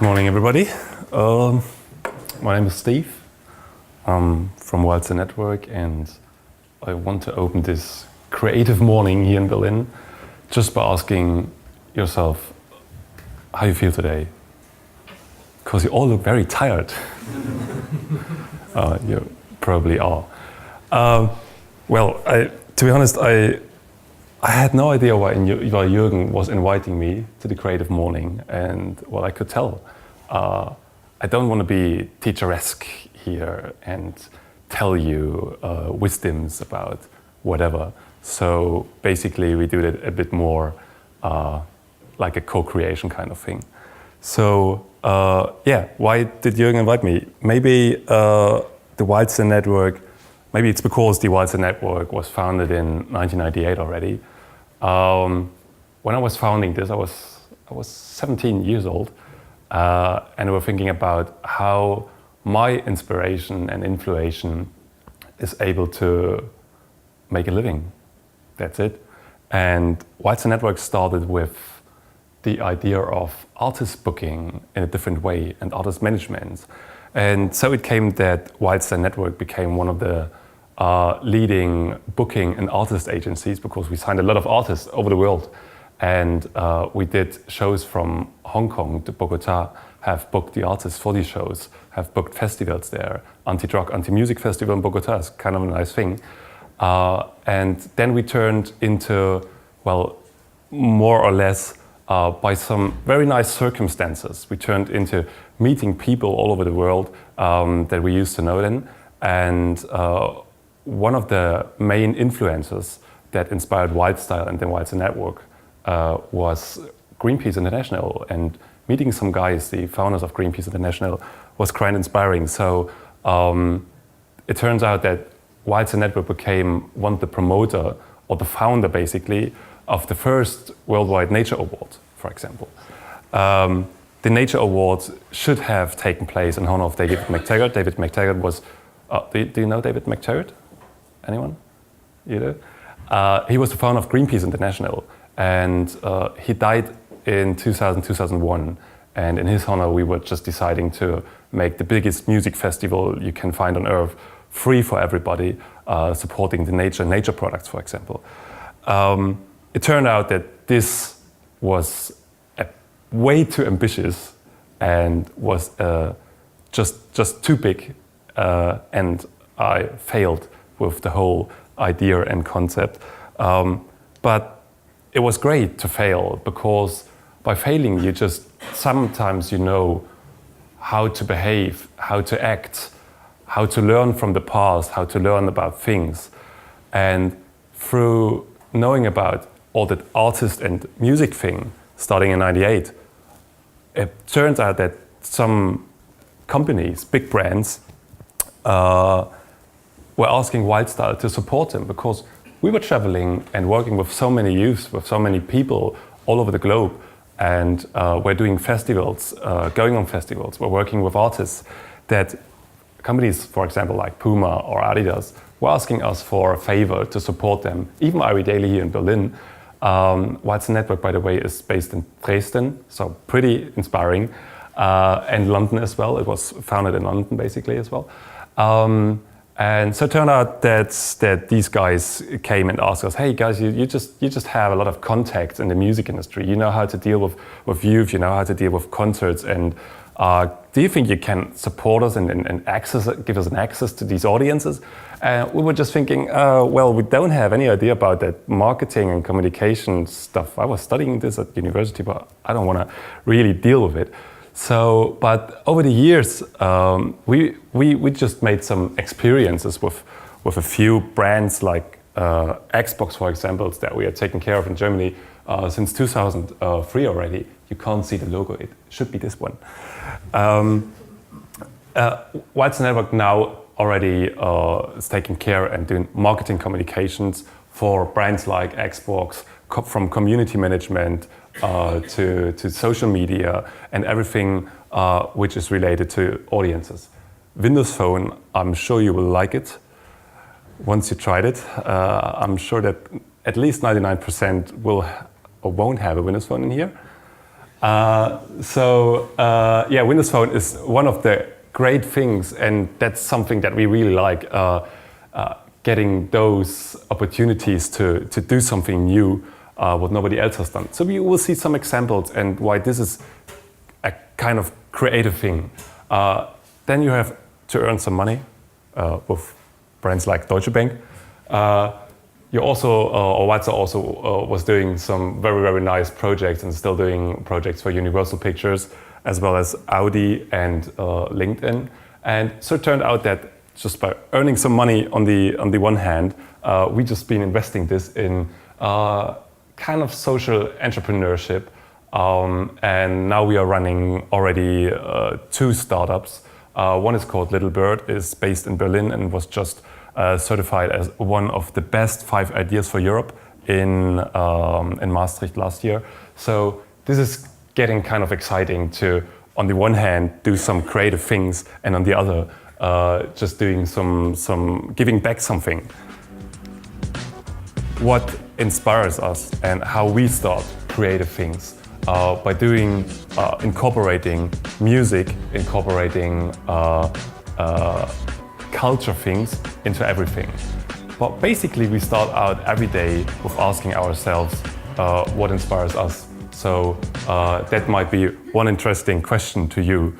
Morning, everybody. My name is Steve. I'm from Wildstyle Network, and I want to open this creative morning here in Berlin just by asking yourself how you feel today. Because you all look very tired. You probably are. To be honest, I had no idea why Jürgen was inviting me to the creative morning, and I could tell. I don't want to be teacher-esque here and tell you wisdoms about whatever. So basically we do it a bit more like a co-creation kind of thing. So why did Jürgen invite me? Maybe the Wildstyle Network, maybe it's because the Wildstyle Network was founded in 1998 already. When I was founding this, I was 17 years old, and we were thinking about how my inspiration and influence is able to make a living. That's it. And Wildstyle Network started with the idea of artist booking in a different way and artist management. And so it came that Wildstyle Network became one of the leading booking and artist agencies, because we signed a lot of artists over the world. And we did shows from Hong Kong to Bogota, have booked the artists for these shows, have booked festivals there. Anti-drug, anti-music festival in Bogota is kind of a nice thing. And then we turned into, more or less by some very nice circumstances, we turned into meeting people all over the world that we used to know then. And one of the main influences that inspired Wildstyle and the Wildstyle Network was Greenpeace International, and meeting some guys, the founders of Greenpeace International, was quite inspiring. So it turns out that Wildstyle Network became one of the promoter, or the founder basically, of the first Worldwide Nature Award, for example. The Nature Award should have taken place in honor of David McTaggart. David McTaggart was, do you know David McTaggart? Anyone? You do? He was the founder of Greenpeace International, and he died in 2001. And in his honor, we were just deciding to make the biggest music festival you can find on earth free for everybody, supporting the nature products, for example. It turned out that this was way too ambitious and was just too big, and I failed with the whole idea and concept. But it was great to fail, because by failing you just sometimes you know how to behave, how to act, how to learn from the past, how to learn about things. And through knowing about all that artist and music thing starting in '98, it turns out that some companies, big brands, were asking Wildstyle to support them, because we were traveling and working with so many youths, with so many people all over the globe, and we're doing festivals, going on festivals, we're working with artists, that companies, for example, like Puma or Adidas, were asking us for a favor to support them. Even Ari Daily here in Berlin. Wildstyle Network, by the way, is based in Dresden, so pretty inspiring, and London as well. It was founded in London, basically, as well. And so it turned out that these guys came and asked us, hey guys, you just have a lot of contacts in the music industry. You know how to deal with youth, you know how to deal with concerts, and do you think you can support us and give us an access to these audiences? We were just thinking, we don't have any idea about that marketing and communication stuff. I was studying this at university, but I don't want to really deal with it. So, but over the years, we just made some experiences with a few brands like Xbox, for example, that we are taking care of in Germany since 2003 already. You can't see the logo; it should be this one. Wildstyle Network now already is taking care and doing marketing communications for brands like Xbox, from community management to social media and everything which is related to audiences. Windows Phone, I'm sure you will like it once you tried it. I'm sure that at least 99% will or won't have a Windows Phone in here. Yeah, Windows Phone is one of the great things, and that's something that we really like, getting those opportunities to do something new, what nobody else has done. So we will see some examples and why this is a kind of creative thing. Then you have to earn some money with brands like Deutsche Bank. You also, or Wildstyle also was doing some very, very nice projects and still doing projects for Universal Pictures, as well as Audi and LinkedIn. And so it turned out that just by earning some money on the one hand, we just been investing this in kind of social entrepreneurship. And now we are running already 2 startups. One is called Little Bird, is based in Berlin and was just certified as one of the best 5 ideas for Europe in Maastricht last year. So this is getting kind of exciting to, on the one hand, do some creative things, and on the other, just doing some giving back something. What inspires us and how we start creative things by doing, incorporating music, incorporating culture things into everything. But basically, we start out every day with asking ourselves what inspires us. So that might be one interesting question to you.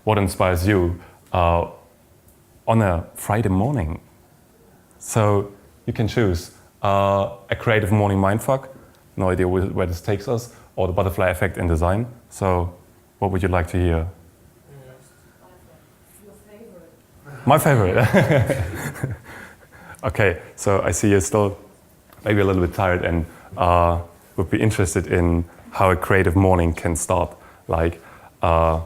What inspires you on a Friday morning? So you can choose a creative morning mindfuck, no idea where this takes us, or the butterfly effect in design. So what would you like to hear? Your favorite. My favorite. Okay, so I see you're still maybe a little bit tired and would be interested in how a creative morning can start. Like the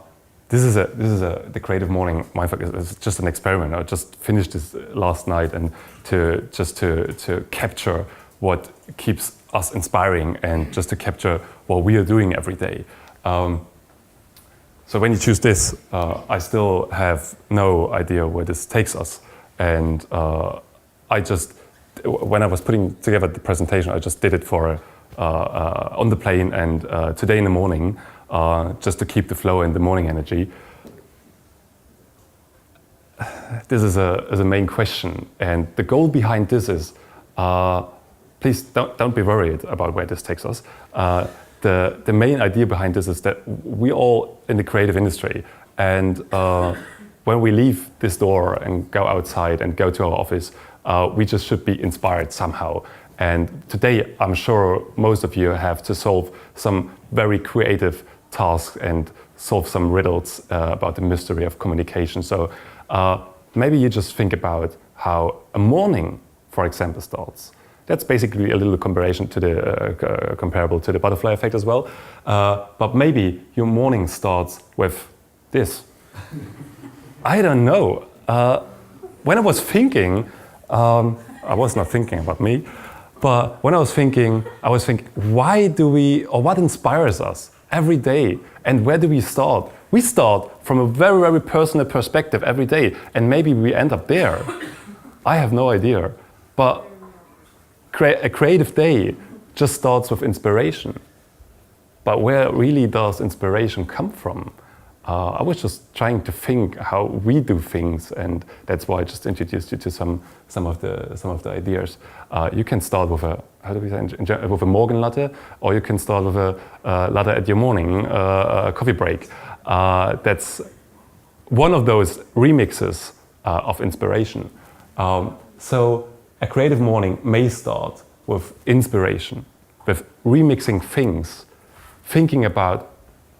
creative morning mindfuck is just an experiment. I just finished this last night, and to capture what keeps us inspiring and just to capture what we are doing every day. So when you choose this, I still have no idea where this takes us, and when I was putting together the presentation, I just did it for on the plane and today in the morning, just to keep the flow and the morning energy. This is a main question, and the goal behind this is, please don't be worried about where this takes us. The main idea behind this is that we all in the creative industry, and when we leave this door and go outside and go to our office, we just should be inspired somehow. And today, I'm sure most of you have to solve some very creative tasks and solve some riddles about the mystery of communication. So maybe you just think about how a morning, for example, starts. That's basically a little comparison to the comparable to the butterfly effect as well. But maybe your morning starts with this. I don't know. When I was thinking, I was not thinking about me, but when I was thinking, why do we, or what inspires us every day, and where do we start? We start from a very, very personal perspective every day, and maybe we end up there. I have no idea. But a creative day just starts with inspiration. But where really does inspiration come from? I was just trying to think how we do things, and that's why I just introduced you to some of the ideas. You can start with a, how do we say, with a Morgen latte, or you can start with a latte at your morning coffee break. That's one of those remixes of inspiration. So a creative morning may start with inspiration, with remixing things, thinking about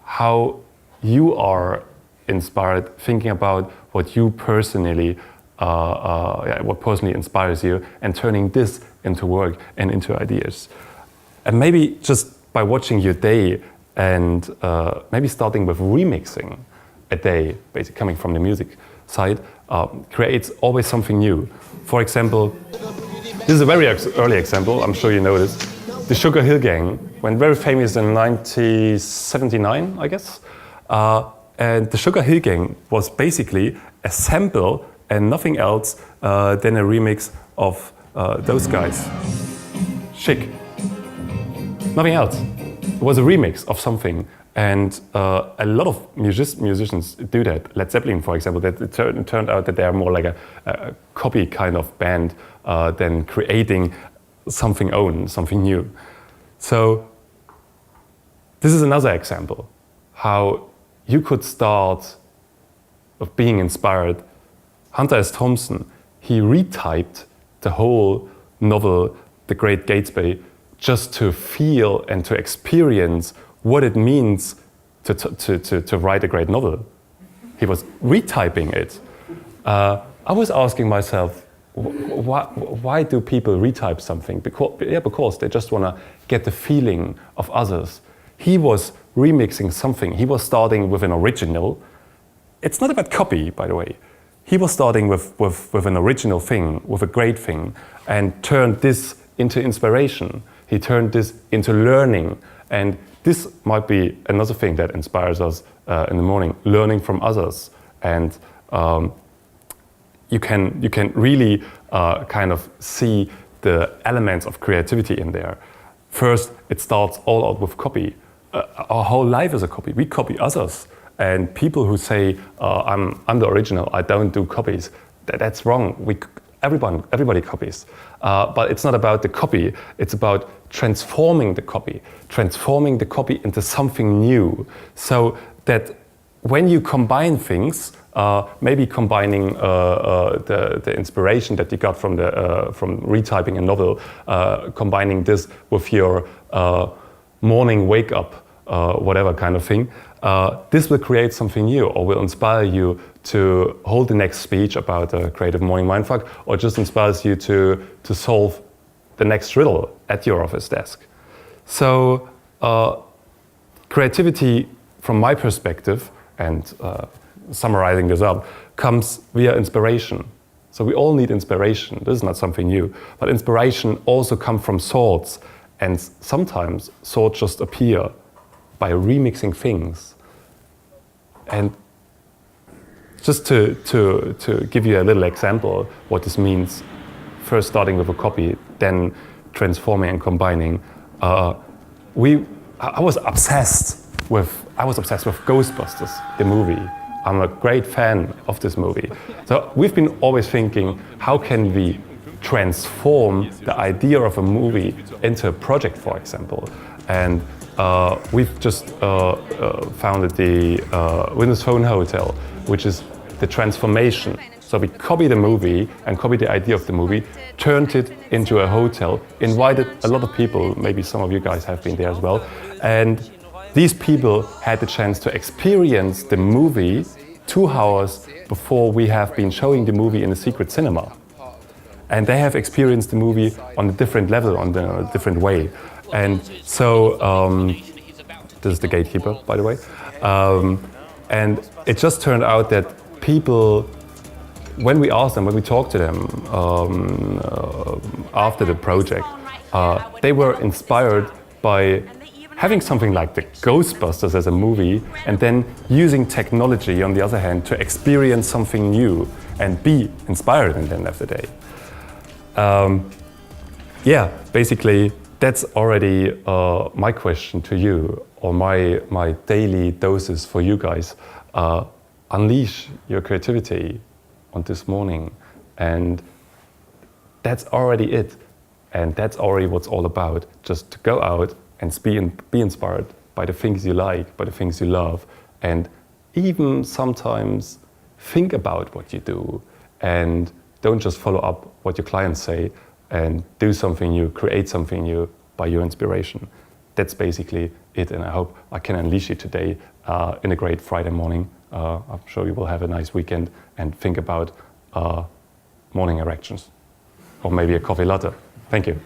how you are inspired, thinking about what you personally, what personally inspires you, and turning this into work and into ideas. And maybe just by watching your day and maybe starting with remixing a day, basically coming from the music side, creates always something new. For example, this is a very early example, I'm sure you know this. The Sugar Hill Gang went very famous in 1979, I guess. And the Sugar Hill Gang was basically a sample and nothing else than a remix of those guys. Chic. Nothing else. It was a remix of something. And a lot of musicians do that. Led Zeppelin, for example, it turned out that they are more like a copy kind of band than creating something own, something new. So this is another example how you could start of being inspired. Hunter S. Thompson, he retyped the whole novel, The Great Gatsby, just to feel and to experience what it means to write a great novel. He was retyping it. I was asking myself, why do people retype something? Because they just want to get the feeling of others. He was remixing something. He was starting with an original. It's not about copy, by the way. He was starting with an original thing, with a great thing, and turned this into inspiration. He turned this into learning. And this might be another thing that inspires us in the morning, learning from others. And you can really kind of see the elements of creativity in there. First, it starts all out with copy. Our whole life is a copy. We copy others. And people who say, I'm the original, I don't do copies, that's wrong. Everybody copies. But it's not about the copy, it's about transforming the copy into something new. So that when you combine things, maybe combining the inspiration that you got from retyping a novel, combining this with your morning wake up, whatever kind of thing, this will create something new or will inspire you to hold the next speech about a creative morning mindfuck, or just inspires you to solve the next riddle at your office desk. So creativity, from my perspective, and summarizing this up, comes via inspiration. So we all need inspiration. This is not something new. But inspiration also comes from thoughts. And sometimes thoughts just appear by remixing things. And just to give you a little example what this means, first starting with a copy, then transforming and combining. I was obsessed with Ghostbusters, the movie. I'm a great fan of this movie. So we've been always thinking, how can we transform the idea of a movie into a project, for example? And we've just founded the Windows Phone Hotel, which is the transformation. So we copied the movie and copied the idea of the movie, turned it into a hotel, invited a lot of people, maybe some of you guys have been there as well, and these people had the chance to experience the movie 2 hours before we have been showing the movie in a secret cinema. And they have experienced the movie on a different level, on a different way. And so, this is the gatekeeper, by the way. And it just turned out that people, when we asked them, when we talked to them after the project, they were inspired by having something like the Ghostbusters as a movie, and then using technology, on the other hand, to experience something new and be inspired at the end of the day. Yeah, basically, that's already my question to you, or my daily doses for you guys. Unleash your creativity on this morning, and that's already it. And that's already what's all about, just to go out and be inspired by the things you like, by the things you love, and even sometimes think about what you do, and don't just follow up what your clients say, and do something new, create something new by your inspiration. that's basically it, and I hope I can unleash you today in a great Friday morning. I'm sure you will have a nice weekend and think about morning erections, or maybe a coffee latte. Thank you.